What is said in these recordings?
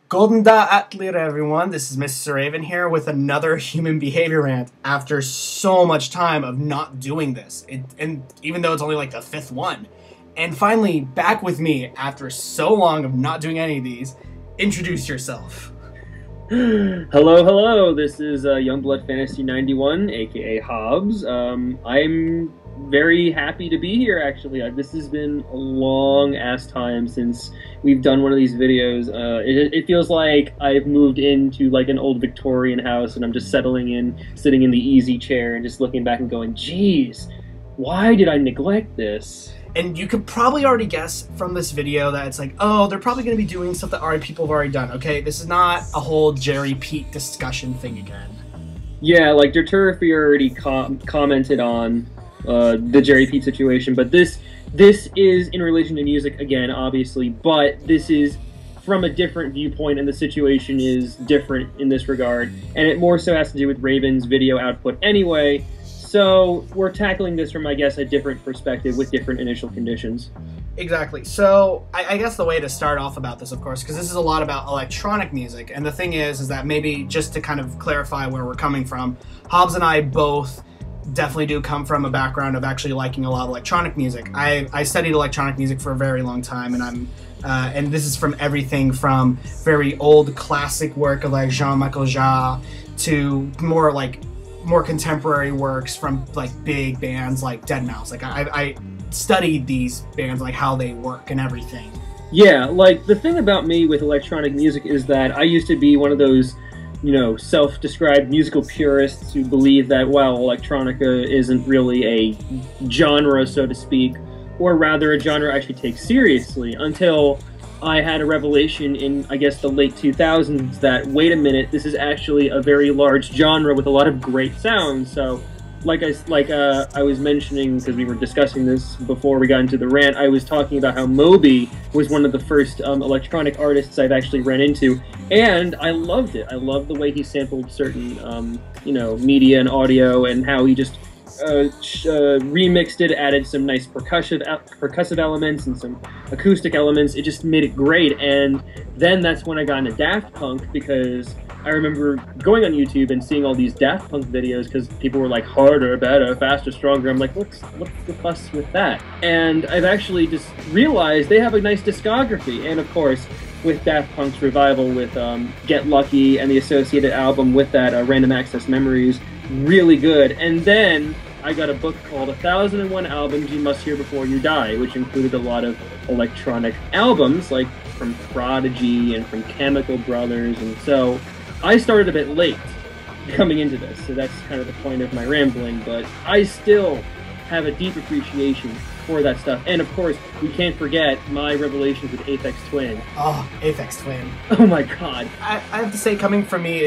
Golden da atlir, everyone. This is MrSirRaven here with another Human Behaviour Rant after so much time of not doing this. And even though it's only like the 5th one. And finally, back with me after so long of not doing any of these. Introduce yourself. Hello. This is Youngblood Fantasy 91, aka Hobbes. I'm very happy to be here, actually. This has been a long-ass time since we've done one of these videos. It feels like I've moved into like an old Victorian house and I'm just settling in, sitting in the easy chair and just looking back and going, geez, why did I neglect this? And you could probably already guess from this video that it's like, oh, they're probably going to be doing stuff that people have already done, okay? This is not a whole Jerry Pete discussion thing again. Yeah, like Derturfy already commented on the Jerry Pete situation, but this is in relation to music again, obviously, but this is from a different viewpoint, and the situation is different in this regard, and it more so has to do with Raven's video output anyway. So we're tackling this from, I guess, a different perspective with different initial conditions. Exactly. So I guess the way to start off about this, of course, because this is a lot about electronic music, and the thing is that maybe just to kind of clarify where we're coming from, Hobbes and I both definitely do come from a background of actually liking a lot of electronic music. I studied electronic music for a very long time, and and this is from everything from very old classic work of like Jean-Michel Jarre to more contemporary works from like big bands like deadmau5. Like I studied these bands, like how they work and everything. Yeah, like the thing about me with electronic music is that I used to be one of those, you know, self-described musical purists who believe that, well, electronica isn't really a genre, so to speak, or rather a genre I should take seriously, until I had a revelation in, I guess, the late 2000s that, wait a minute, this is actually a very large genre with a lot of great sounds. So, like I was mentioning, because we were discussing this before we got into the rant, I was talking about how Moby was one of the first electronic artists I've actually ran into, and I loved it. I loved the way he sampled certain, you know, media and audio, and how he just remixed it, added some nice percussive elements and some acoustic elements. It just made it great. And then that's when I got into Daft Punk, because I remember going on YouTube and seeing all these Daft Punk videos because people were like, harder, better, faster, stronger. I'm like, what's the fuss with that? And I've actually just realized they have a nice discography. And of course, with Daft Punk's revival with Get Lucky and the associated album with that, Random Access Memories, really good. And then I got a book called 1001 Albums You Must Hear Before You Die, which included a lot of electronic albums, like from Prodigy and from Chemical Brothers, and so I started a bit late coming into this, so that's kind of the point of my rambling, but I still have a deep appreciation for that stuff. And of course, we can't forget my revelations with Aphex Twin. Oh, Aphex Twin. Oh my god. I have to say, coming from me,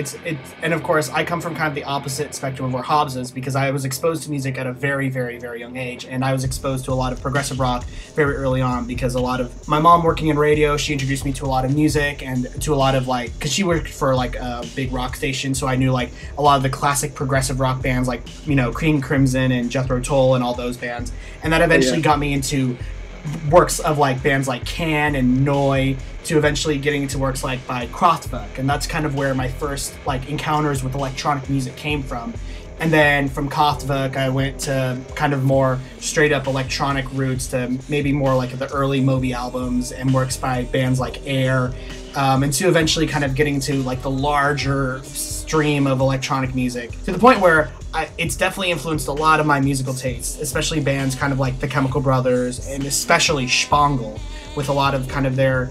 and of course, I come from kind of the opposite spectrum of where Hobbes is, because I was exposed to music at a very, very, very young age, and I was exposed to a lot of progressive rock very early on, because a lot of my mom working in radio, she introduced me to a lot of music and to a lot of like, because she worked for like a big rock station, so I knew like a lot of the classic progressive rock bands, like, you know, King Crimson and Jethro Tull and all those bands, and that eventually got me into works of like bands like Can and Noi, to eventually getting into works like by Kraftwerk, and that's kind of where my first like encounters with electronic music came from. And then from Kraftwerk I went to kind of more straight up electronic roots, to maybe more like the early Moby albums and works by bands like Air, and to eventually kind of getting to like the larger stream of electronic music, to the point where it's definitely influenced a lot of my musical tastes, especially bands kind of like the Chemical Brothers, and especially Spangle, with a lot of kind of their,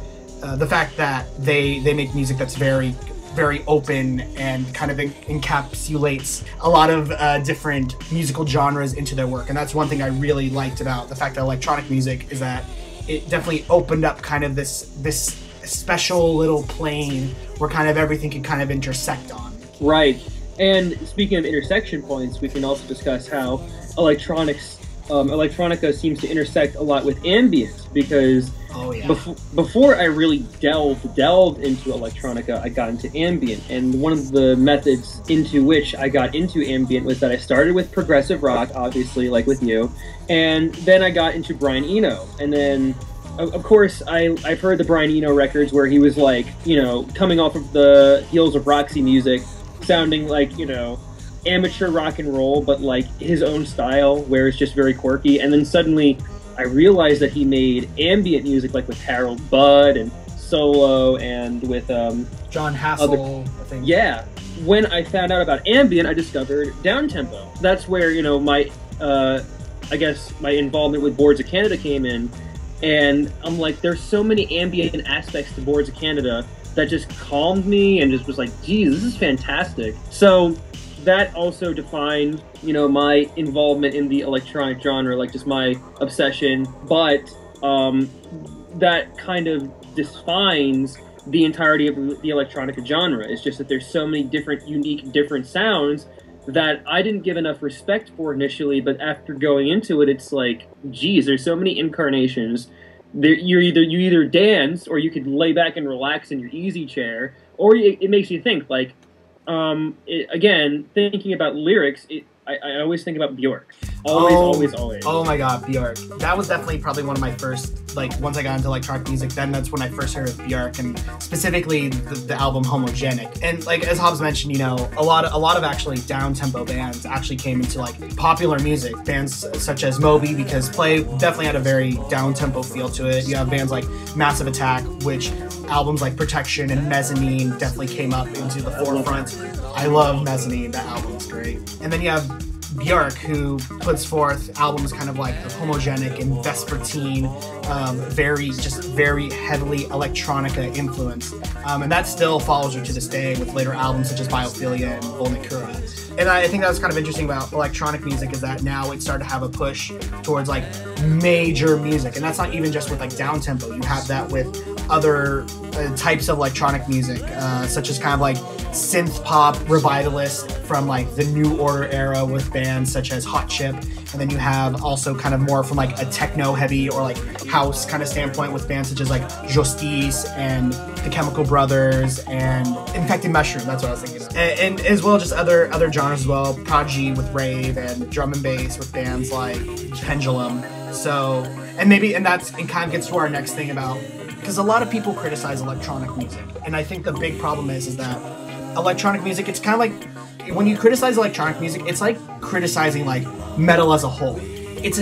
the fact that they make music that's very, very open and kind of encapsulates a lot of different musical genres into their work. And that's one thing I really liked about the fact that electronic music is that it definitely opened up kind of this special little plane where kind of everything can kind of intersect on. Right. And speaking of intersection points, we can also discuss how electronica seems to intersect a lot with ambient, because before I really delved into electronica, I got into ambient, and one of the methods into which I got into ambient was that I started with progressive rock, obviously, like with you, and then I got into Brian Eno, and then of course, I've heard the Brian Eno records where he was like, you know, coming off of the heels of Roxy Music, sounding like, you know, amateur rock and roll, but like his own style, where it's just very quirky. And then suddenly I realized that he made ambient music, like with Harold Budd and Solo and with John Hassel, I think. Yeah. When I found out about ambient, I discovered downtempo. That's where, you know, my I guess my involvement with Boards of Canada came in, and I'm like, there's so many ambient aspects to Boards of Canada that just calmed me and just was like, geez, this is fantastic. So that also defined, you know, my involvement in the electronic genre, like just my obsession. But that kind of defines the entirety of the electronica genre. It's just that there's so many different, unique, different sounds that I didn't give enough respect for initially, but after going into it, it's like, geez, there's so many incarnations. You either dance, or you could lay back and relax in your easy chair, or it makes you think. Like, again, thinking about lyrics, I always think about Bjork. Always. Oh my god, Bjork. That was definitely probably one of my first, like, once I got into electronic music, then that's when I first heard of Bjork, and specifically the album Homogenic. And like, as Hobbes mentioned, you know, a lot of actually down-tempo bands actually came into like popular music. Bands such as Moby, because Play definitely had a very down-tempo feel to it. You have bands like Massive Attack, which albums like Protection and Mezzanine definitely came up into the forefront. I love Mezzanine, that album's great. And then you have Björk, who puts forth albums kind of like Homogenic and Vespertine, very heavily electronica influenced. And that still follows her to this day with later albums such as Biophilia and Volnicura. And I think that was kind of interesting about electronic music, is that now it started to have a push towards like major music. And that's not even just with like down tempo. You have that with other types of electronic music, such as kind of like synth pop revivalist from like the New Order era with bands such as Hot Chip, and then you have also kind of more from like a techno heavy or like house kind of standpoint with bands such as like Justice and the Chemical Brothers and Infected Mushroom. That's what I was thinking of. And as well just other genres as well, Prodigy with rave and drum and bass with bands like Pendulum. So and that kind of gets to our next thing about, because a lot of people criticize electronic music, and I think the big problem is that electronic music, it's kind of like, when you criticize electronic music, it's like criticizing like metal as a whole. It's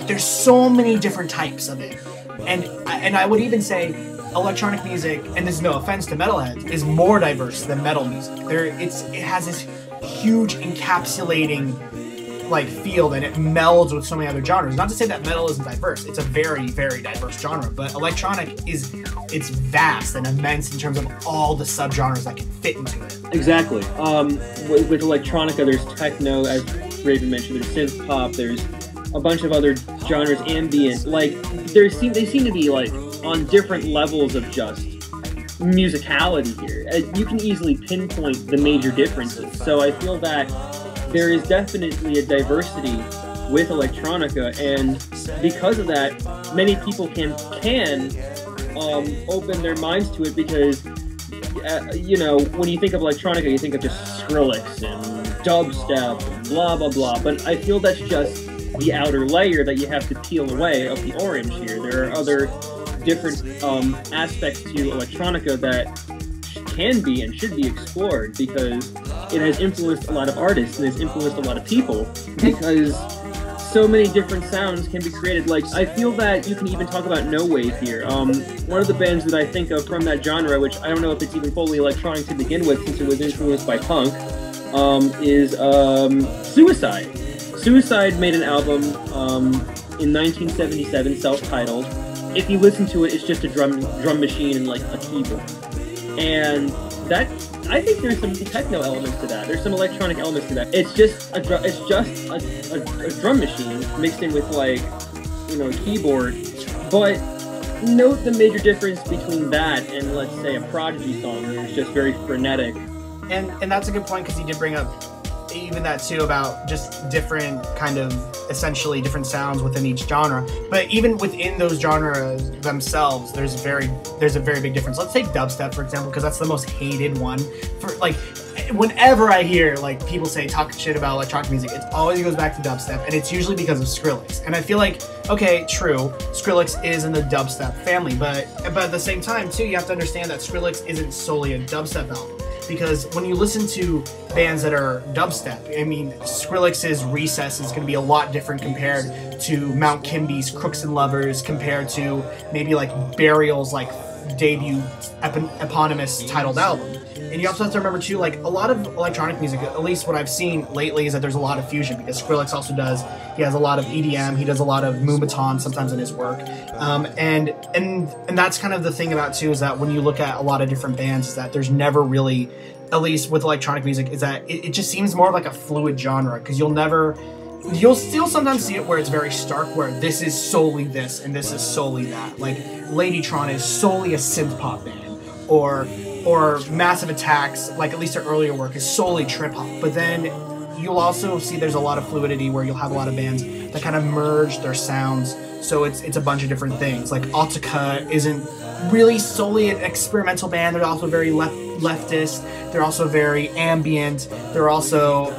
there's so many different types of it, and I would even say electronic music, and there's no offense to metalheads, is more diverse than metal music. It has this huge encapsulating like field, and it melds with so many other genres. Not to say that metal isn't diverse, it's a very, very diverse genre, but electronic it's vast and immense in terms of all the subgenres that can fit into it. Exactly. With electronica, there's techno, as Raven mentioned, there's synth pop, there's a bunch of other genres, ambient. Like, they seem to be like on different levels of just musicality here. You can easily pinpoint the major differences. So I feel that there is definitely a diversity with electronica, and because of that, many people can open their minds to it, because you know, when you think of electronica, you think of just Skrillex and dubstep and blah blah blah, but I feel that's just the outer layer that you have to peel away of the orange here. There are other different aspects to electronica that can be and should be explored, because it has influenced a lot of artists and has influenced a lot of people, because so many different sounds can be created. Like, I feel that you can even talk about no wave here. One of the bands that I think of from that genre, which I don't know if it's even fully electronic to begin with, since it was influenced by punk, is Suicide. Suicide made an album in 1977, self-titled. If you listen to it, it's just a drum machine and like a keyboard. And that, I think there's some techno elements to that. There's some electronic elements to that. It's just a drum machine mixed in with, like, you know, a keyboard. But note the major difference between that and, let's say, a Prodigy song where it's just very frenetic. And that's a good point, because he did bring up even that too, about just different kind of essentially different sounds within each genre. But even within those genres themselves, there's a very big difference. Let's take dubstep, for example, because that's the most hated one. For like, whenever I hear like people talk shit about electronic music, it always goes back to dubstep, and it's usually because of Skrillex. And I feel like, okay, true, Skrillex is in the dubstep family, but at the same time too, you have to understand that Skrillex isn't solely a dubstep album. Because when you listen to bands that are dubstep, I mean, Skrillex's Recess is going to be a lot different compared to Mount Kimby's Crooks and Lovers, compared to maybe like Burial's like debut eponymous titled album. And you also have to remember too, like a lot of electronic music, at least what I've seen lately, is that there's a lot of fusion, because Skrillex also does, he has a lot of EDM, he does a lot of Moombahton sometimes in his work. And that's kind of the thing about too, is that when you look at a lot of different bands, is that there's never really, at least with electronic music, is that it just seems more of like a fluid genre, because you'll still sometimes see it where it's very stark, where this is solely this and this is solely that. Like Ladytron is solely a synth pop band, or Massive Attack's, like at least their earlier work, is solely trip hop. But then you'll also see there's a lot of fluidity where you'll have a lot of bands that kind of merge their sounds, so it's a bunch of different things. Like Autica isn't really solely an experimental band, they're also very leftist, they're also very ambient, they're also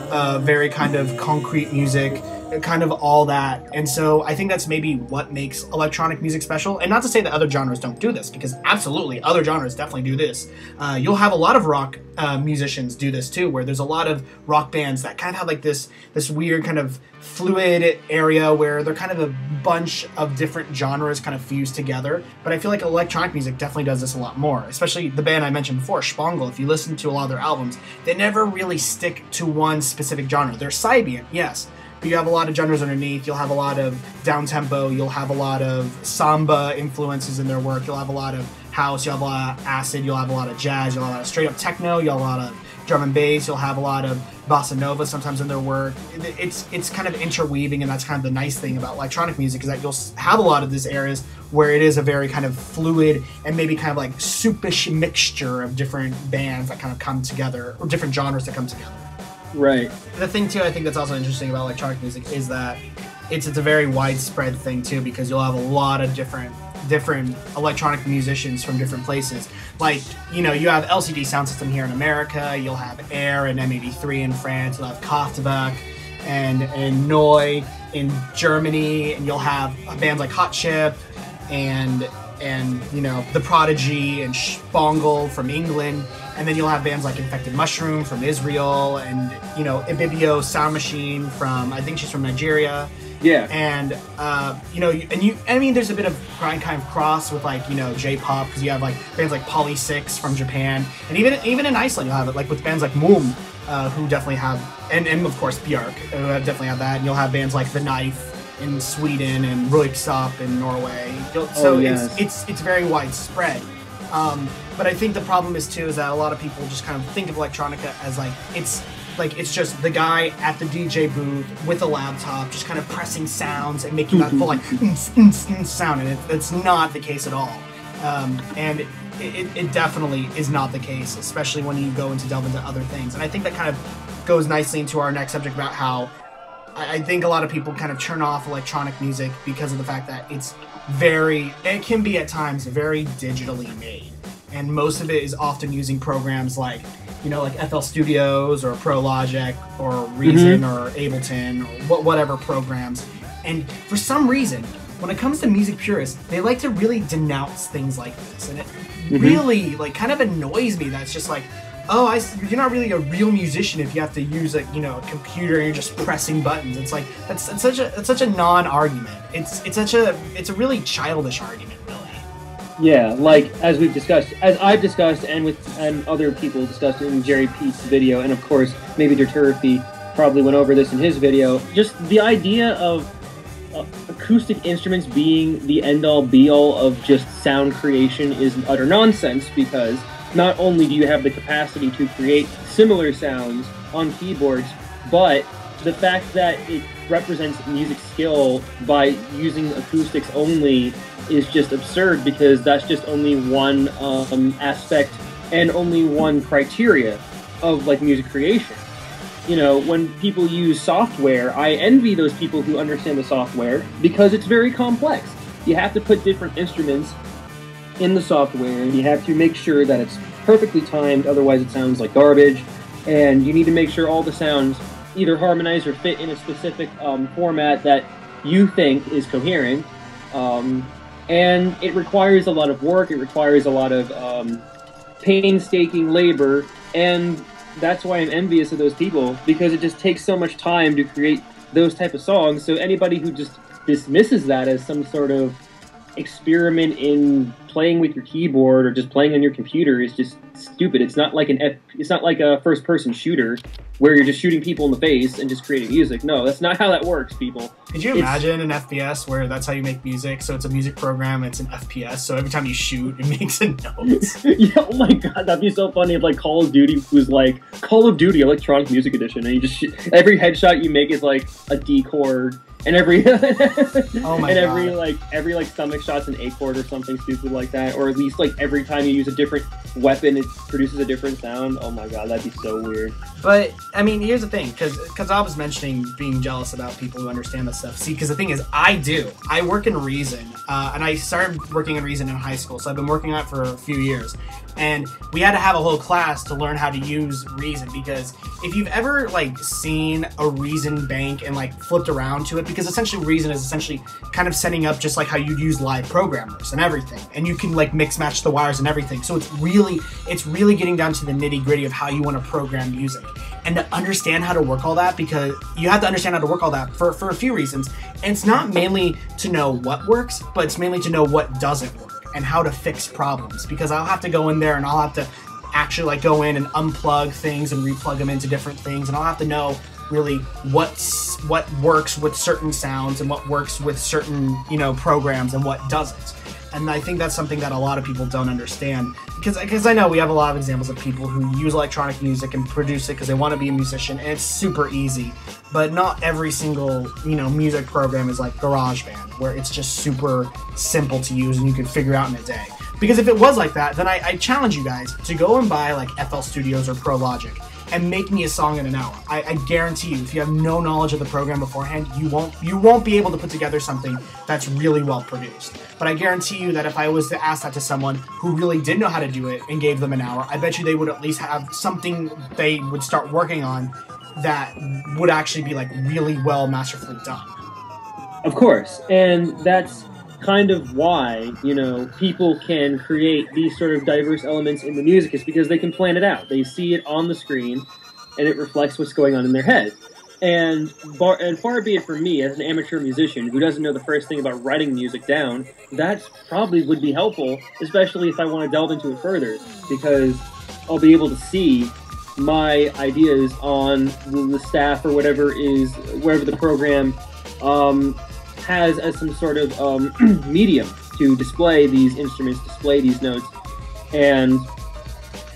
very kind of concrete music, kind of all that. And so I think that's maybe what makes electronic music special. And not to say that other genres don't do this, because absolutely other genres definitely do this. You'll have a lot of rock musicians do this too, where there's a lot of rock bands that kind of have like this weird kind of fluid area where they're kind of a bunch of different genres kind of fused together. But I feel like electronic music definitely does this a lot more, especially the band I mentioned before, Spangle. If you listen to a lot of their albums, they never really stick to one specific genre. They're Sybient, yes, but you have a lot of genres underneath. You'll have a lot of down-tempo, you'll have a lot of samba influences in their work, you'll have a lot of house, you'll have a lot of acid, you'll have a lot of jazz, you'll have a lot of straight-up techno, you'll have a lot of drum and bass, you'll have a lot of bossa nova sometimes in their work. It's kind of interweaving, and that's kind of the nice thing about electronic music, is that you'll have a lot of these areas where it is a very kind of fluid and maybe kind of like soupish mixture of different bands that kind of come together, or different genres that come together. Right. The thing too, I think that's also interesting about electronic music is that it's a very widespread thing too, because you'll have a lot of different electronic musicians from different places. Like, you know, you have LCD Sound System here in America, you'll have Air and M83 in France, you'll have Kraftwerk and Neu in Germany, and you'll have bands like Hot Chip and you know, The Prodigy and Spangle from England, and then you'll have bands like Infected Mushroom from Israel, and you know, Ibibio Sound Machine from, I think she's from Nigeria. Yeah. And you know, I mean, there's a bit of kind of cross with like, you know, J-pop, because you have like bands like Poly 6 from Japan, and even in Iceland you'll have it, like with bands like Moom, who definitely have, and of course Björk, who definitely have that, and you'll have bands like The Knife in Sweden and Röyksopp in Norway. So yes. it's very widespread. But I think the problem is too, is that a lot of people just kind of think of electronica as it's just the guy at the DJ booth with a laptop just kind of pressing sounds and making that full like sound, and it's not the case at all. And it definitely is not the case, especially when you go into delve into other things. And I think that kind of goes nicely into our next subject about how I think a lot of people kind of turn off electronic music because of the fact that it can be at times very digitally made. And most of it is often using programs like, you know, like FL Studios or Pro Logic or Reason or Ableton or whatever programs. And for some reason, when it comes to music purists, they like to really denounce things like this. And it really like kind of annoys me that it's just like, oh, you're not really a real musician if you have to use a computer and you're just pressing buttons. It's like that's such a non-argument. It's a really childish argument, really. Yeah, like as I've discussed, and other people discussed in Jerry Pete's video, and of course maybe Derturfi probably went over this in his video. Just the idea of acoustic instruments being the end-all be-all of just sound creation is utter nonsense, because not only do you have the capacity to create similar sounds on keyboards, but the fact that it represents music skill by using acoustics only is just absurd, because that's just only one aspect and only one criteria of like music creation. You know, when people use software, I envy those people who understand the software, because it's very complex. You have to put different instruments in the software, and you have to make sure that it's perfectly timed, otherwise it sounds like garbage. and you need to make sure all the sounds either harmonize or fit in a specific format that you think is coherent. And it requires a lot of work, it requires a lot of painstaking labor, and that's why I'm envious of those people, because it just takes so much time to create those type of songs. So anybody who just dismisses that as some sort of experiment in playing with your keyboard or just playing on your computer is just stupid. It's not like it's not like a first-person shooter where you're just shooting people in the face and just creating music. No, that's not how that works, people. Could you imagine an FPS where that's how you make music? So it's a music program, it's an FPS, so every time you shoot, it makes a note. Yeah, oh my god, that'd be so funny if like Call of Duty was like Call of Duty Electronic Music Edition, and you just every headshot you make is like a D chord, and every oh my God. every stomach shot's an A chord or something stupid like that, or at least like every time you use a different weapon, it produces a different sound. Oh my god, that'd be so weird. But I mean, here's the thing, because I was mentioning being jealous about people who understand this stuff. See, because the thing is, I work in Reason, and I started working in Reason in high school, so I've been working on it for a few years. And we had to have a whole class to learn how to use Reason, because if you've ever like seen a Reason bank and like flipped around to it, because essentially Reason is essentially kind of setting up just like how you'd use live programmers and everything, and you can like mix match the wires and everything. So it's really getting down to the nitty gritty of how you want to program music. And to understand how to work all that, because you have to understand how to work all that for a few reasons. And it's not mainly to know what works, but it's mainly to know what doesn't work and how to fix problems. Because I'll have to go in there and I'll have to actually like go in and unplug things and replug them into different things. And I'll have to know really what works with certain sounds and what works with certain, programs and what doesn't. And I think that's something that a lot of people don't understand, because I know we have a lot of examples of people who use electronic music and produce it because they want to be a musician, and it's super easy. But not every single, music program is like GarageBand, where it's just super simple to use and you can figure out in a day. Because if it was like that, then I challenge you guys to go and buy like FL Studios or Pro Logic and make me a song in an hour. I guarantee you, if you have no knowledge of the program beforehand, you won't be able to put together something that's really well produced. But I guarantee you that if I was to ask that to someone who really did know how to do it and gave them an hour, I bet you they would at least have something they would start working on that would actually be like really well masterfully done. Of course, and that's kind of why, people can create these sort of diverse elements in the music, is because they can plan it out. They see it on the screen, and it reflects what's going on in their head. And far be it from me, as an amateur musician who doesn't know the first thing about writing music down, that probably would be helpful, especially if I want to delve into it further, because I'll be able to see my ideas on the staff or wherever the program has as some sort of medium to display these instruments, display these notes. And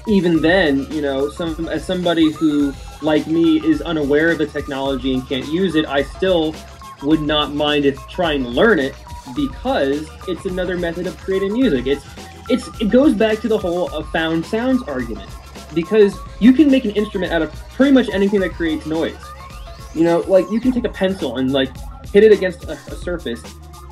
even then, as somebody who, like me, is unaware of the technology and can't use it, I still would not mind trying to learn it, because it's another method of creating music. It goes back to the whole found sounds argument, because you can make an instrument out of pretty much anything that creates noise. Like you can take a pencil and like hit it against a surface.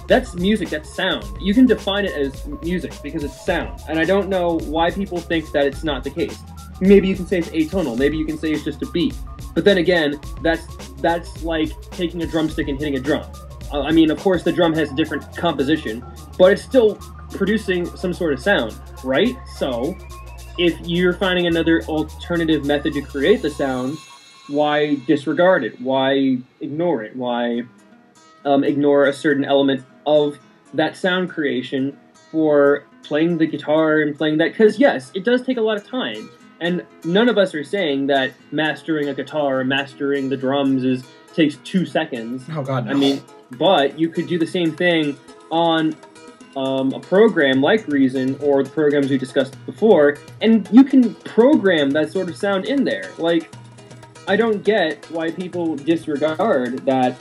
That's music, that's sound. You can define it as music because it's sound. And I don't know why people think that it's not the case. Maybe you can say it's atonal, maybe you can say it's just a beat. But then again, that's like taking a drumstick and hitting a drum. I mean, of course the drum has a different composition, but it's still producing some sort of sound, right? So, if you're finding another alternative method to create the sound, why disregard it? Why ignore it? Why ignore a certain element of that sound creation for playing the guitar and playing that? Because yes, it does take a lot of time, and none of us are saying that mastering a guitar or mastering the drums takes 2 seconds. Oh god, no. I mean, but you could do the same thing on a program like Reason or the programs we discussed before, and you can program that sort of sound in there. Like, I don't get why people disregard that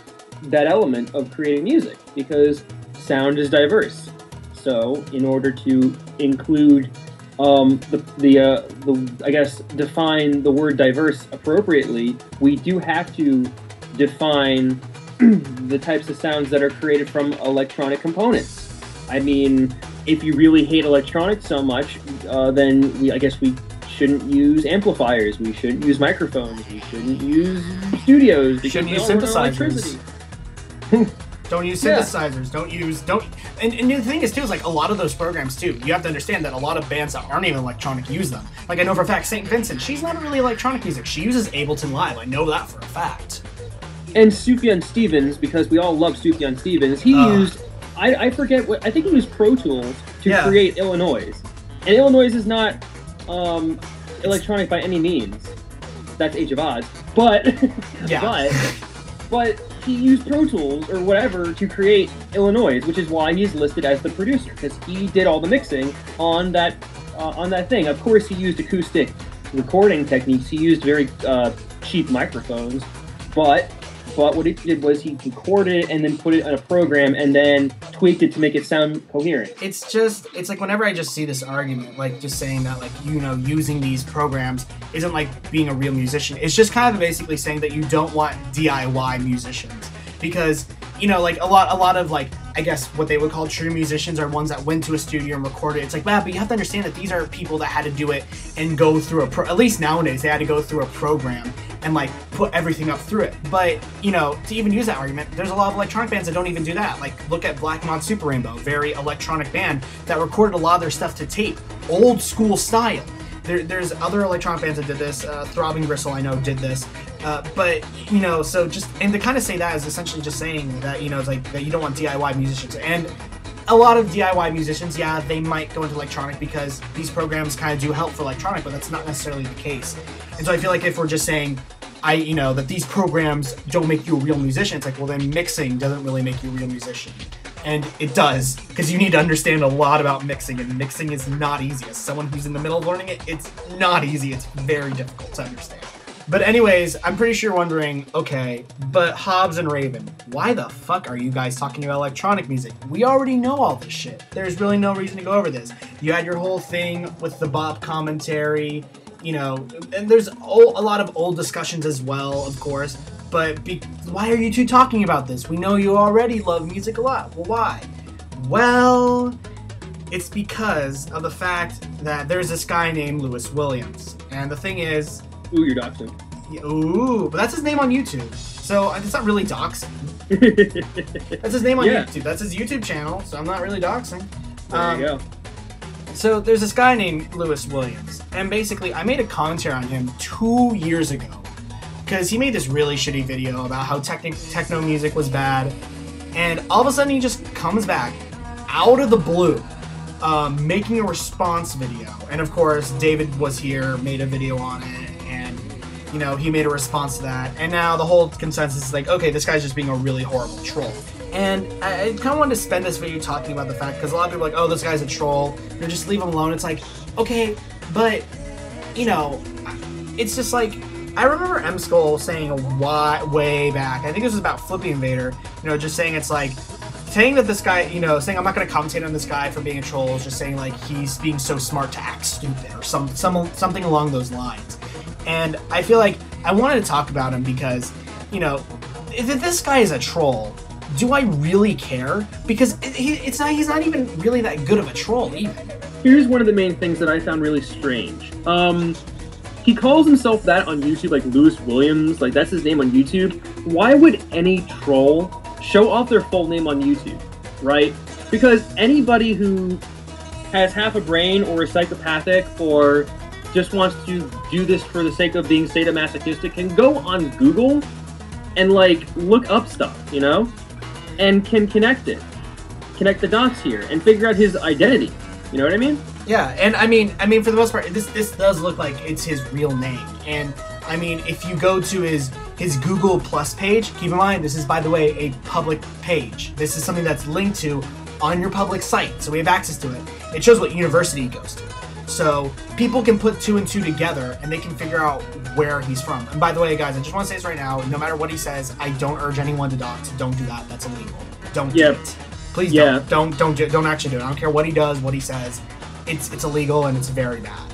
element of creating music, because sound is diverse. So, in order to include I guess define the word diverse appropriately, we do have to define the types of sounds that are created from electronic components. I mean, if you really hate electronics so much, then I guess we shouldn't use amplifiers, we shouldn't use microphones, we shouldn't use studios, You shouldn't use they all run on synthesizers. Don't use synthesizers. And the thing is too is like a lot of those programs too. You have to understand that a lot of bands that aren't even electronic use them. Like I know for a fact St. Vincent, she's not really electronic music. She uses Ableton Live. I know that for a fact. And Sufjan Stevens, because we all love Sufjan Stevens, he used I forget what I think he used Pro Tools to create Illinois. And Illinois is not electronic by any means. That's Age of Odds. But but he used Pro Tools or whatever to create Illinois, which is why he's listed as the producer, because he did all the mixing on that thing. Of course, he used acoustic recording techniques. He used very cheap microphones, but what he did was he recorded it and then put it in a program and then tweaked it to make it sound coherent. It's like whenever I just see this argument, like just saying that like, you know, using these programs isn't like being a real musician. It's just kind of basically saying that you don't want DIY musicians because, you know, like a lot of like, I guess what they would call true musicians are ones that went to a studio and recorded. It's like, wow, but you have to understand that these are people that had to do it and go through at least nowadays, they had to go through a program and like put everything up through it. But, you know, to even use that argument, there's a lot of electronic bands that don't even do that. Like, look at Black Mod Super Rainbow, very electronic band that recorded a lot of their stuff to tape, old school style. There's other electronic bands that did this. Throbbing Gristle, I know, did this. But, you know, so just, and to kind of say that is essentially just saying that, you know, it's like that you don't want DIY musicians. And a lot of DIY musicians, yeah, they might go into electronic because these programs kind of do help for electronic, but that's not necessarily the case. And so I feel like if we're just saying, you know, that these programs don't make you a real musician, it's like, well, then mixing doesn't really make you a real musician. And it does, because you need to understand a lot about mixing, and mixing is not easy. As someone who's in the middle of learning it, it's not easy. It's very difficult to understand. But anyways, I'm pretty sure you're wondering, okay, but Hobbes and Raven, why the fuck are you guys talking about electronic music? We already know all this shit. There's really no reason to go over this. You had your whole thing with the bop commentary, you know, and there's a lot of old discussions as well, of course, but why are you two talking about this? We know you already love music a lot. Well, why? Well, it's because of the fact that there's this guy named Lewis Williams, and the thing is... Ooh, you're doxing. Ooh, but that's his name on YouTube, so it's not really doxing. That's his name on YouTube. That's his YouTube channel, so I'm not really doxing. There you go. So there's this guy named Lewis Williams, and basically I made a commentary on him 2 years ago because he made this really shitty video about how techno music was bad, and all of a sudden he just comes back out of the blue making a response video. And of course David was here, made a video on it, and you know, he made a response to that, and now the whole consensus is like, okay, this guy's just being a really horrible troll. And I kind of wanted to spend this video talking about the fact, because a lot of people are like, oh, this guy's a troll, you know, just leave him alone. It's like, okay, but, you know, it's just like, I remember M-Skull saying way back, I think this was about Flippy Invader, you know, just saying it's like, saying that this guy, you know, saying I'm not going to commentate on this guy for being a troll, is just saying like he's being so smart to act stupid, or something along those lines. And I feel like I wanted to talk about him because, you know, if this guy is a troll, do I really care? Because he's not even really that good of a troll, even. Here's one of the main things that I found really strange. He calls himself that on YouTube, like Lewis Williams, like that's his name on YouTube. Why would any troll show off their full name on YouTube, right? Because anybody who has half a brain or is psychopathic or just wants to do this for the sake of being sadomasochistic can go on Google and like look up stuff, you know? And can connect the dots here, and figure out his identity. You know what I mean? Yeah, and I mean, for the most part, this does look like it's his real name. And I mean, if you go to his Google Plus page, keep in mind this is, by the way, a public page. This is something that's linked to on your public site, so we have access to it. It shows what university he goes to, so people can put 2 and 2 together and they can figure out where he's from. And by the way, guys, I just want to say this right now, no matter what he says, I don't urge anyone to dox. Don't do that. That's illegal. Don't do it. Please don't actually do it. I don't care what he does, what he says. It's illegal and it's very bad.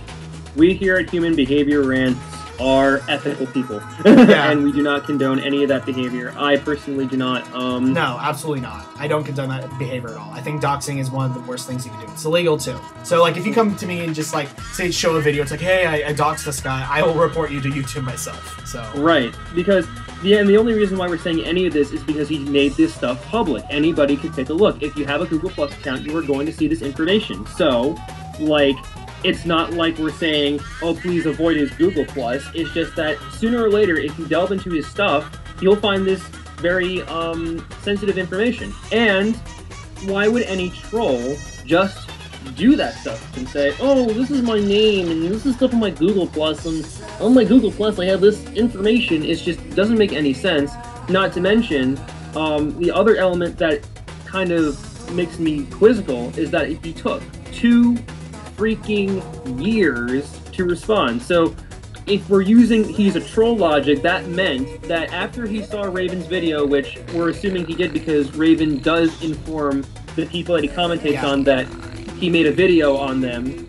We here at Human Behaviour Rant are ethical people, Yeah. and we do not condone any of that behavior. I personally do not. No, absolutely not. I don't condone that behavior at all. I think doxing is one of the worst things you can do. It's illegal too. So like, if you come to me and just like say show a video, it's like, hey, I doxed this guy, I will report you to YouTube myself. So right, because and the only reason why we're saying any of this is because he made this stuff public. Anybody could take a look. If you have a Google Plus account, you are going to see this information. So, like, it's not like we're saying, oh, please avoid his Google Plus. It's just that sooner or later, if you delve into his stuff, you'll find this very sensitive information. And why would any troll just do that stuff and say, oh, this is my name and this is stuff on my Google Plus, and on my Google Plus I have this information? It just doesn't make any sense. Not to mention, the other element that kind of makes me quizzical is that he took 2 freaking years to respond. So if we're using he's a troll logic, that meant that after he saw Raven's video, which we're assuming he did because Raven does inform the people that he commentates on that he made a video on them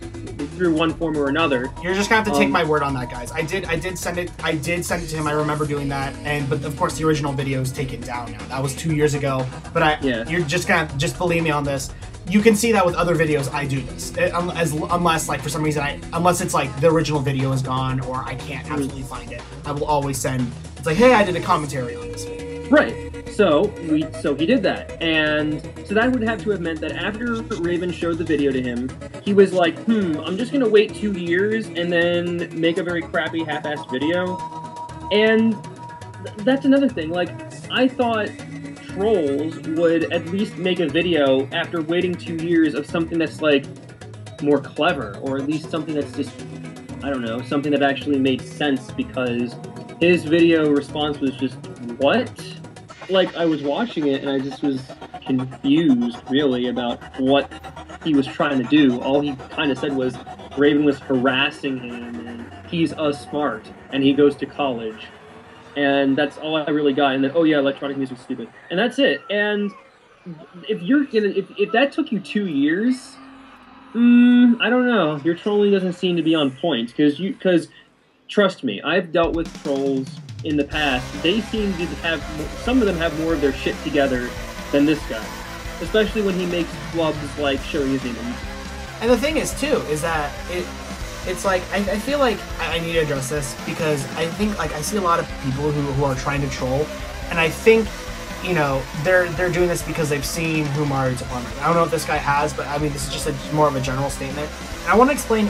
through one form or another. You're just gonna have to take my word on that, guys. I did send it to him. I remember doing that, but of course the original video is taken down now. That was 2 years ago. But you're just gonna believe me on this. You can see that with other videos I do this, unless like for some reason unless it's like the original video is gone or I can't absolutely find it, I will always send. It's like, hey, I did a commentary on this video. Right. So he did that, and so that would have to have meant that after Raven showed the video to him, he was like, I'm just gonna wait 2 years and then make a very crappy half-assed video. And that's another thing. Like, I thought trolls would at least make a video after waiting 2 years of something that's like more clever, or at least something that's just, I don't know, something that actually made sense, because his video response was just, what? Like, I was watching it and I just was confused, really, about what he was trying to do. All he kind of said was Raven was harassing him, and he's smart, and he goes to college. And that's all I really got. And then, oh yeah, electronic music's stupid. And that's it. And if that took you 2 years, I don't know. Your trolling doesn't seem to be on point, because trust me, I've dealt with trolls in the past. They seem to have, some of them have more of their shit together than this guy, especially when he makes flubs like showing his name. And the thing is too, is that it's like, I feel like I need to address this, because I think, like, I see a lot of people who are trying to troll, and I think, you know, they're doing this because they've seen who Mario Plumber. I don't know if this guy has, but I mean, this is just more of a general statement. And I want to explain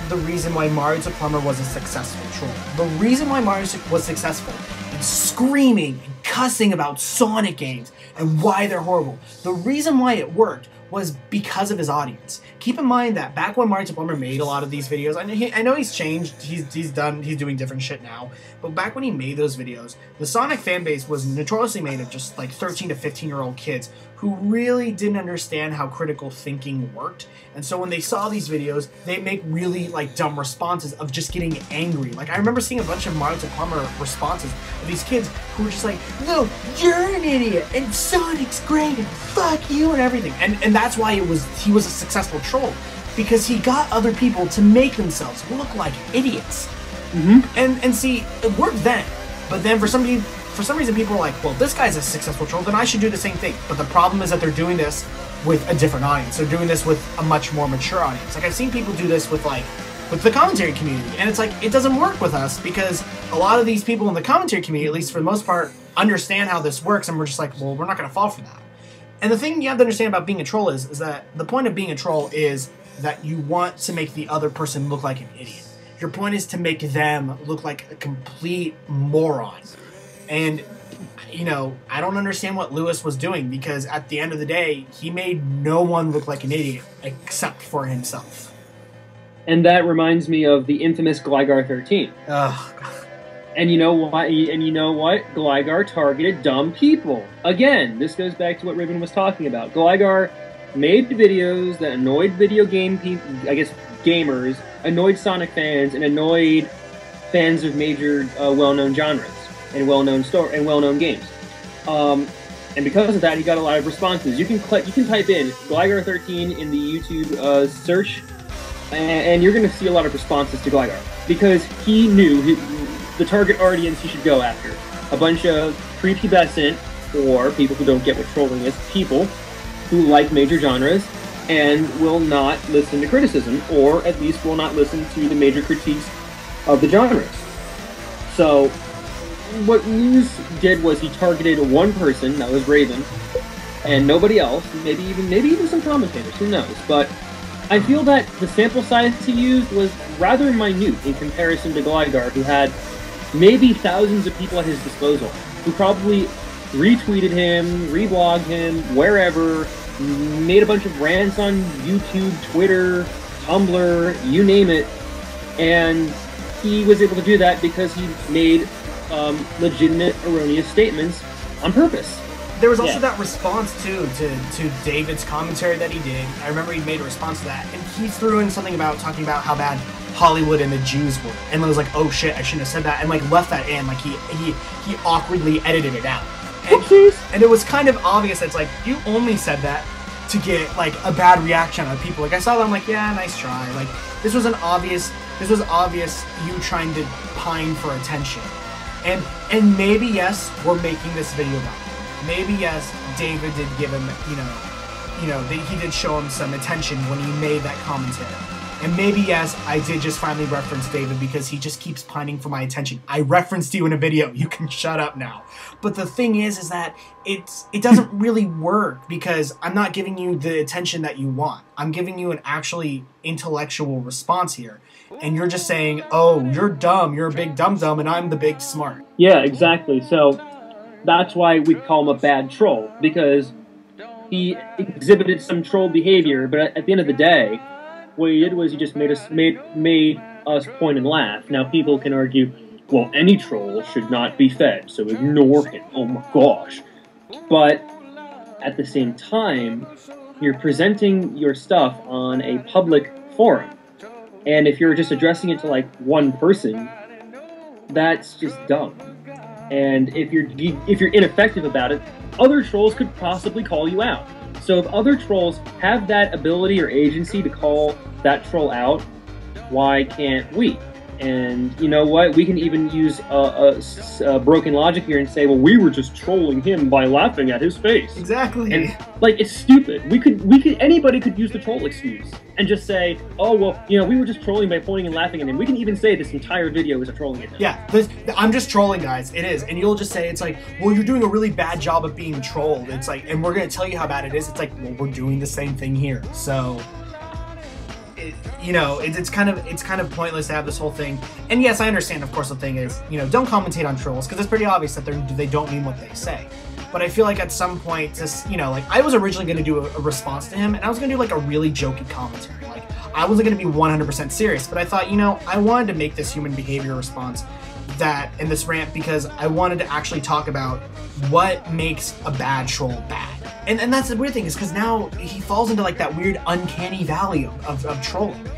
the reason why Mario Plumber was a successful troll. The reason why Mario was successful in screaming and cussing about Sonic games and why they're horrible, the reason why it worked was because of his audience. Keep in mind that back when Mario Plumber made a lot of these videos, I know he's changed, he's doing different shit now, but back when he made those videos, the Sonic fan base was notoriously made of just like 13 to 15-year-old kids who really didn't understand how critical thinking worked. And so when they saw these videos, they make really like dumb responses of just getting angry. Like, I remember seeing a bunch of Mario Plumber responses of these kids who were just like, no, you're an idiot, and Sonic's great, and fuck you, and everything. And that's why he was a successful troll, because he got other people to make themselves look like idiots. And see, it worked then, but then for some reason people are like, well, this guy's a successful troll, then I should do the same thing. But the problem is that they're doing this with a different audience. They're doing this with a much more mature audience. Like, I've seen people do this with the commentary community, and it's like, it doesn't work with us, because a lot of these people in the commentary community, at least for the most part, understand how this works, and we're just like, well, we're not going to fall for that. And the thing you have to understand about being a troll is that the point of being a troll is that you want to make the other person look like an idiot. Your point is to make them look like a complete moron. And, you know, I don't understand what Lewis was doing, because at the end of the day, he made no one look like an idiot except for himself. And that reminds me of the infamous Gligar 13. Ugh. And you know why? And you know what? Gligar targeted dumb people. Again, this goes back to what Raven was talking about. Gligar made videos that annoyed video game people, I guess gamers, annoyed Sonic fans, and annoyed fans of major well-known genres and well-known games. And because of that, he got a lot of responses. You can type in Gligar 13 in the YouTube search, and you're going to see a lot of responses to Gligar, because he knew the target audience he should go after. A bunch of prepubescent, or people who don't get what trolling is, people who like major genres and will not listen to criticism, or at least will not listen to the major critiques of the genres. So what Muse did was he targeted one person, that was Raven, and nobody else, maybe even some commentators, who knows, but I feel that the sample size he used was rather minute in comparison to Gligar, who had maybe thousands of people at his disposal, who probably retweeted him, reblogged him, wherever, made a bunch of rants on YouTube, Twitter, Tumblr, you name it, and he was able to do that because he made legitimate erroneous statements on purpose. There was also that response, too, to David's commentary that he did. I remember he made a response to that, and he threw in something about talking about how bad Hollywood and the Jews were. And I was like, oh shit, I shouldn't have said that, and like left that in. Like he awkwardly edited it out. And it was kind of obvious that it's like, you only said that to get like a bad reaction out of people. Like I saw that, I'm like, yeah, nice try. Like this was obvious you trying to pine for attention. And maybe yes, we're making this video about it. Maybe yes, David did give him, he did show him some attention when he made that commentary. And maybe yes, I did just finally reference David because he just keeps pining for my attention. I referenced you in a video. You can shut up now. But the thing is that it doesn't really work because I'm not giving you the attention that you want. I'm giving you an actually intellectual response here. And you're just saying, oh, you're dumb, you're a big dum-dum, and I'm the big smart. Yeah, exactly. So that's why we call him a bad troll, because he exhibited some troll behavior, but at the end of the day, what he did was he just made us point and laugh. Now people can argue, well, any troll should not be fed, so ignore him. Oh my gosh. But at the same time, you're presenting your stuff on a public forum. And if you're just addressing it to like one person, that's just dumb. And if you're ineffective about it, other trolls could possibly call you out. So if other trolls have that ability or agency to call that troll out, why can't we? And you know what? We can even use a broken logic here and say, well, we were just trolling him by laughing at his face. Exactly. And like, it's stupid. Anybody could use the troll excuse and just say, oh, well, we were just trolling by pointing and laughing at him. We can even say this entire video is a trolling at him. Yeah, I'm just trolling, guys. It is. And you'll just say, it's like, well, you're doing a really bad job of being trolled. It's like, and we're going to tell you how bad it is. It's like, well, we're doing the same thing here. So it's kind of pointless to have this whole thing. And yes, I understand, of course, the thing is, don't commentate on trolls, because it's pretty obvious that they don't mean what they say. But I feel like at some point, just, like, I was originally going to do a response to him, and I was going to do, like, a really jokey commentary. Like, I wasn't going to be 100% serious, but I thought, I wanted to make this human behavior response in this rant because I wanted to actually talk about what makes a bad troll bad. And that's the weird thing, is because now he falls into like that weird uncanny valley of trolling.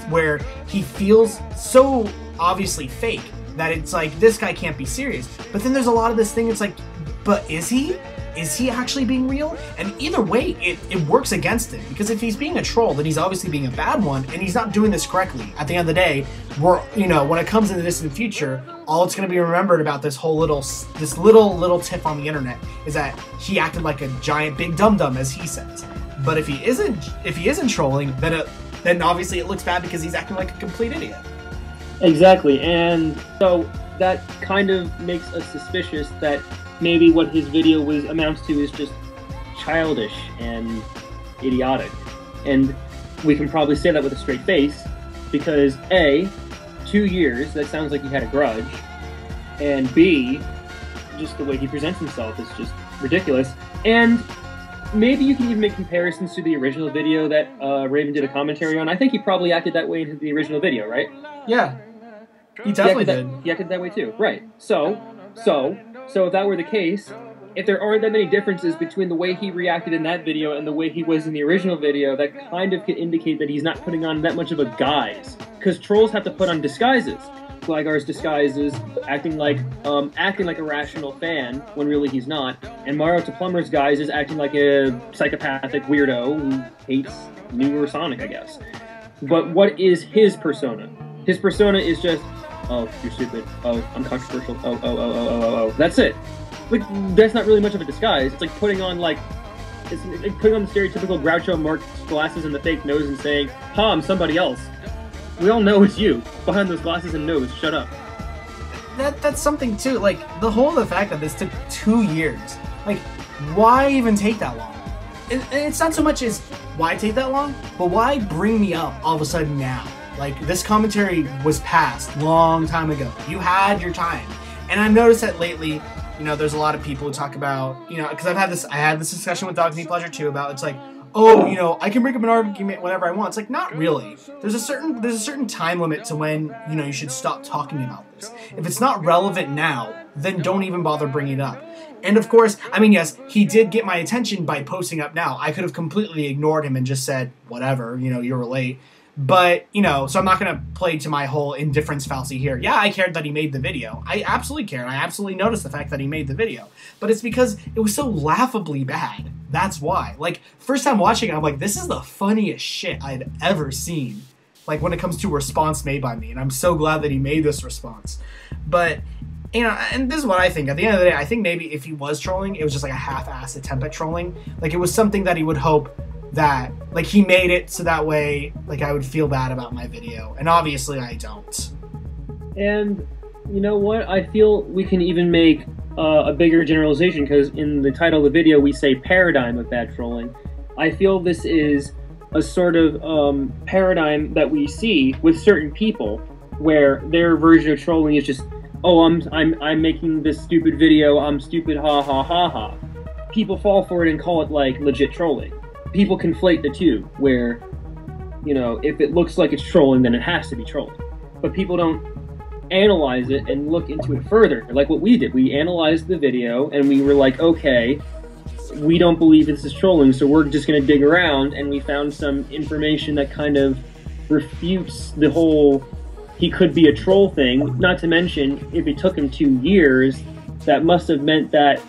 Where he feels so obviously fake that it's like, this guy can't be serious. But then there's a lot of this thing, it's like, but is he? Is he actually being real? And either way, it works against him. Because if he's being a troll, then he's obviously being a bad one, and he's not doing this correctly. At the end of the day, when it comes in the distant future, all it's going to be remembered about this whole little tip on the internet is that he acted like a giant big dum-dum, as he says. But if he isn't trolling, then obviously it looks bad because he's acting like a complete idiot. Exactly, and so that kind of makes us suspicious that maybe what his video amounts to is just childish and idiotic. And we can probably say that with a straight face, because A, 2 years, that sounds like he had a grudge, and B, just the way he presents himself is just ridiculous. And maybe you can even make comparisons to the original video that Raven did a commentary on. I think he probably acted that way in the original video, right? Yeah, he definitely did. He acted that way too, right. So if that were the case, if there aren't that many differences between the way he reacted in that video and the way he was in the original video, that kind of could indicate that he's not putting on that much of a guise. Because trolls have to put on disguises. Gligar's disguises, acting like a rational fan when really he's not, and Mario to Plumber's guise is acting like a psychopathic weirdo who hates New or Sonic, I guess. But what is his persona? His persona is just, oh, you're stupid. Oh, I'm controversial. Oh. That's it. Like, that's not really much of a disguise. It's like putting on, like, it's like putting on the stereotypical Groucho Marx glasses and the fake nose and saying, ha, I'm somebody else. We all know it's you. Behind those glasses and nose, shut up. That's something, too. Like, the whole of the fact that this took 2 years. Like, why even take that long? And it's not so much as why take that long, but why bring me up all of a sudden now? Like, this commentary was passed long time ago. You had your time. And I've noticed that lately, you know, there's a lot of people who talk about, you know, because I had this discussion with Dog Me Pleasure too about, it's like, oh, you know, I can bring up an argument whenever I want. It's like, not really. There's a certain time limit to when, you know, you should stop talking about this. If it's not relevant now, then don't even bother bringing it up. And of course, I mean, yes, he did get my attention by posting up now. I could have completely ignored him and just said, whatever, you know, you were late. But, you know, so I'm not going to play to my whole indifference fallacy here. Yeah, I cared that he made the video. I absolutely cared. I absolutely noticed the fact that he made the video. But it's because it was so laughably bad. That's why. Like, first time watching it, I'm like, this is the funniest shit I'd ever seen. Like, when it comes to a response made by me. And I'm so glad that he made this response. But, you know, and this is what I think. At the end of the day, I think maybe if he was trolling, it was just like a half-assed attempt at trolling. Like, it was something that he would hope that, like, he made it so that way, like, I would feel bad about my video. And obviously I don't. And, you know what? I feel we can even make a bigger generalization, because in the title of the video we say paradigm of bad trolling. I feel this is a sort of paradigm that we see with certain people, where their version of trolling is just, oh, I'm making this stupid video, I'm stupid, ha ha ha ha. People fall for it and call it, like, legit trolling. People conflate the two, where, you know, if it looks like it's trolling, then it has to be trolling. But people don't analyze it and look into it further, like what we did. We analyzed the video, and we were like, okay, we don't believe this is trolling, so we're just going to dig around, and we found some information that kind of refutes the whole he could be a troll thing. Not to mention, if it took him 2 years, that must have meant that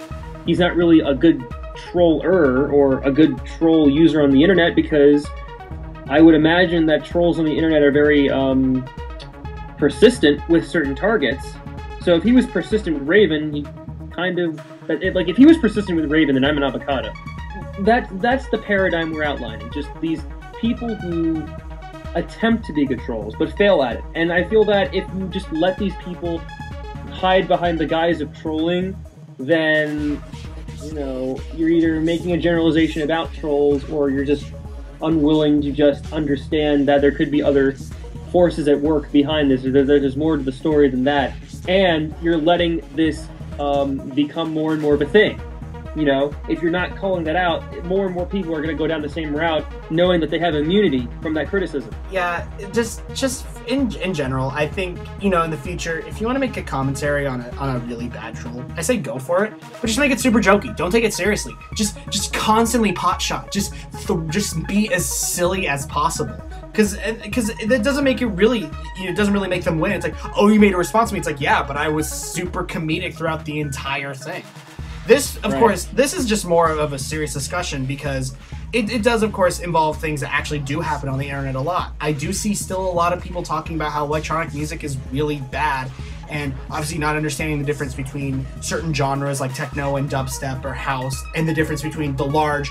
he's not really a good troller or a good troll user on the internet, because I would imagine that trolls on the internet are very persistent with certain targets. So if he was persistent with Raven, he kind of, like, if he was persistent with Raven, then I'm an avocado. That's the paradigm we're outlining. Just these people who attempt to be good trolls but fail at it. And I feel that if you just let these people hide behind the guise of trolling, then, you know, you're either making a generalization about trolls, or you're just unwilling to just understand that there could be other forces at work behind this, or there's more to the story than that, and you're letting this become more and more of a thing. You know, if you're not calling that out, more and more people are going to go down the same route, knowing that they have immunity from that criticism. Yeah, just in general, I think, you know, in the future, if you want to make a commentary on a really bad troll, I say go for it, but just make it super jokey. Don't take it seriously. Just constantly pot shot. Just be as silly as possible. Because it doesn't make it really, you know, it doesn't really make them win. It's like, oh, you made a response to me. It's like, yeah, but I was super comedic throughout the entire thing. This, of course, this is just more of a serious discussion, because it does, of course, involve things that actually do happen on the internet a lot. I do see still a lot of people talking about how electronic music is really bad, and obviously not understanding the difference between certain genres like techno and dubstep or house, and the difference between the large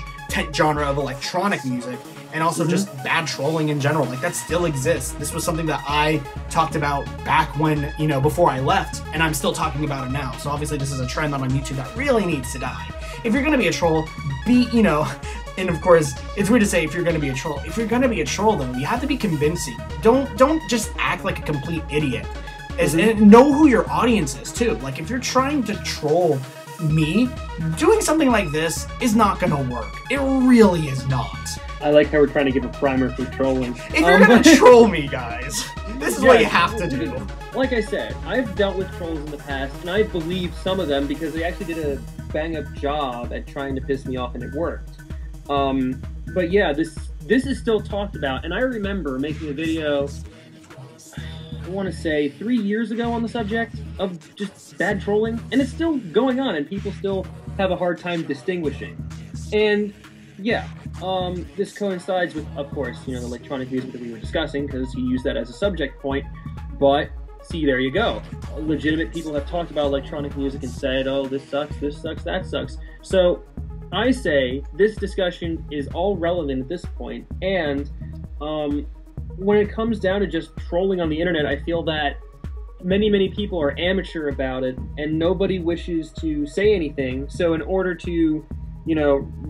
genre of electronic music, and also just bad trolling in general. Like, that still exists. This was something that I talked about back when, you know, before I left, and I'm still talking about it now. So obviously this is a trend on YouTube that really needs to die. If you're gonna be a troll, you know, and of course, it's weird to say if you're gonna be a troll. If you're gonna be a troll, though, you have to be convincing. Don't just act like a complete idiot. And know who your audience is, too. Like, if you're trying to troll me, doing something like this is not gonna work. It really is not. I like how we're trying to give a primer for trolling. If you're gonna troll me, guys, this is what you have to do. Like I said, I've dealt with trolls in the past, and I believe some of them because they actually did a bang-up job at trying to piss me off, and it worked. But yeah, this is still talked about, and I remember making a video, I want to say 3 years ago, on the subject of just bad trolling, and it's still going on, and people still have a hard time distinguishing. And Yeah, this coincides with, of course, the electronic music that we were discussing, because he used that as a subject point, but, see, there you go. Legitimate people have talked about electronic music and said, oh, this sucks, that sucks. So, I say this discussion is all relevant at this point, and when it comes down to just trolling on the internet, I feel that many people are amateur about it, and nobody wishes to say anything, so in order to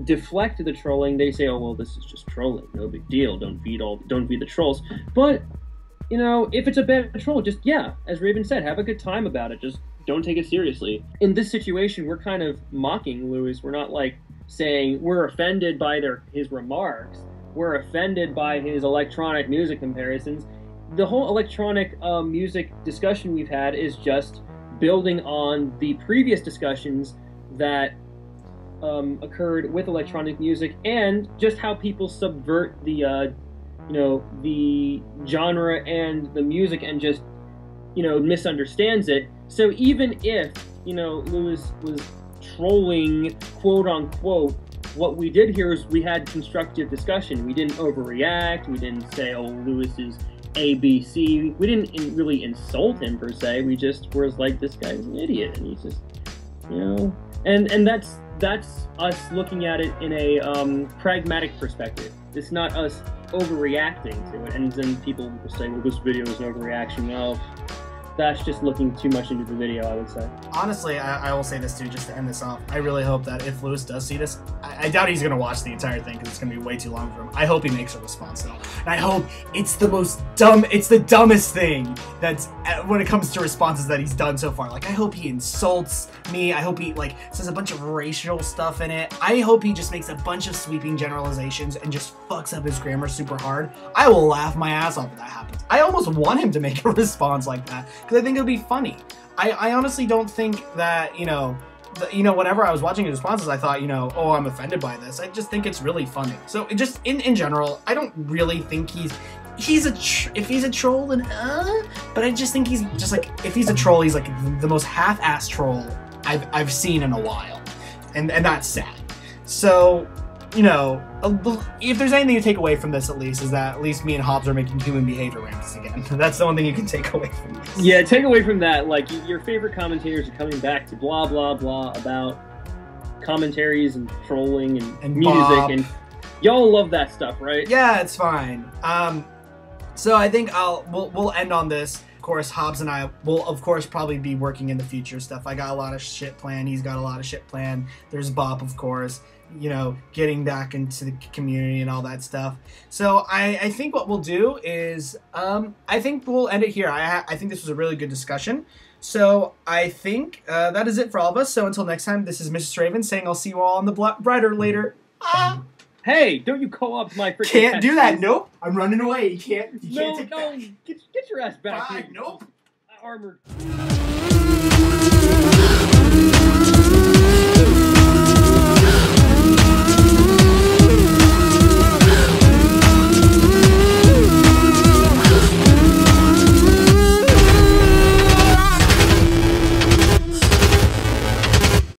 deflect the trolling, they say, oh, well, this is just trolling, no big deal, don't feed the trolls. But, if it's a bad troll, just, yeah, as Raven said, have a good time about it, just don't take it seriously. In this situation, we're kind of mocking Lewis. We're not, saying we're offended by his remarks, we're offended by his electronic music comparisons. The whole electronic music discussion we've had is just building on the previous discussions that occurred with electronic music, and just how people subvert the the genre and the music, and just misunderstands it. So even if Lewis was trolling, quote unquote, what we did here is we had constructive discussion. We didn't overreact. We didn't say, oh, Lewis is ABC. We didn't really insult him per se. We just were like, this guy's an idiot, and he's just and that's us looking at it in a pragmatic perspective. It's not us overreacting to it, and then people will say, well, this video is an overreaction. Well, that's just looking too much into the video, I would say. Honestly, I will say this too, just to end this off. I really hope that if Lewis does see this, I doubt he's going to watch the entire thing because it's going to be way too long for him. I hope he makes a response though. And I hope it's the dumbest thing that's, when it comes to responses that he's done so far. I hope he insults me. I hope he, says a bunch of racial stuff in it. I hope he just makes a bunch of sweeping generalizations and just fucks up his grammar super hard. I will laugh my ass off if that happens. I almost want him to make a response like that, because I think it would be funny. I honestly don't think that, whenever I was watching his responses, I thought, oh, I'm offended by this. I just think it's really funny. So just in general, I don't really think if he's a troll, then but I just think he's just if he's a troll, he's the most half-assed troll I've seen in a while, and that's sad. So, if there's anything to take away from this, at least, is that at least me and Hobbes are making Human Behaviour Rants again. That's the only thing you can take away from this. Yeah, take away from that, your favorite commentators are coming back to blah, blah, blah about commentaries and trolling and music, Bob. And y'all love that stuff, right? Yeah, it's fine. So I think we'll end on this. Of course, Hobbes and I will, of course, probably be working in the future stuff. I got a lot of shit planned. He's got a lot of shit planned. There's Bob, of course. Getting back into the community and all that stuff. So I think what we'll do is, I think we'll end it here. I think this was a really good discussion. So I think that is it for all of us. So until next time, this is MrSirRaven saying I'll see you all on the brighter later. Hey, don't you co-opt my freaking Can't do that. Nope. I'm running away. You can't take that. Get your ass back here. Nope. Armored.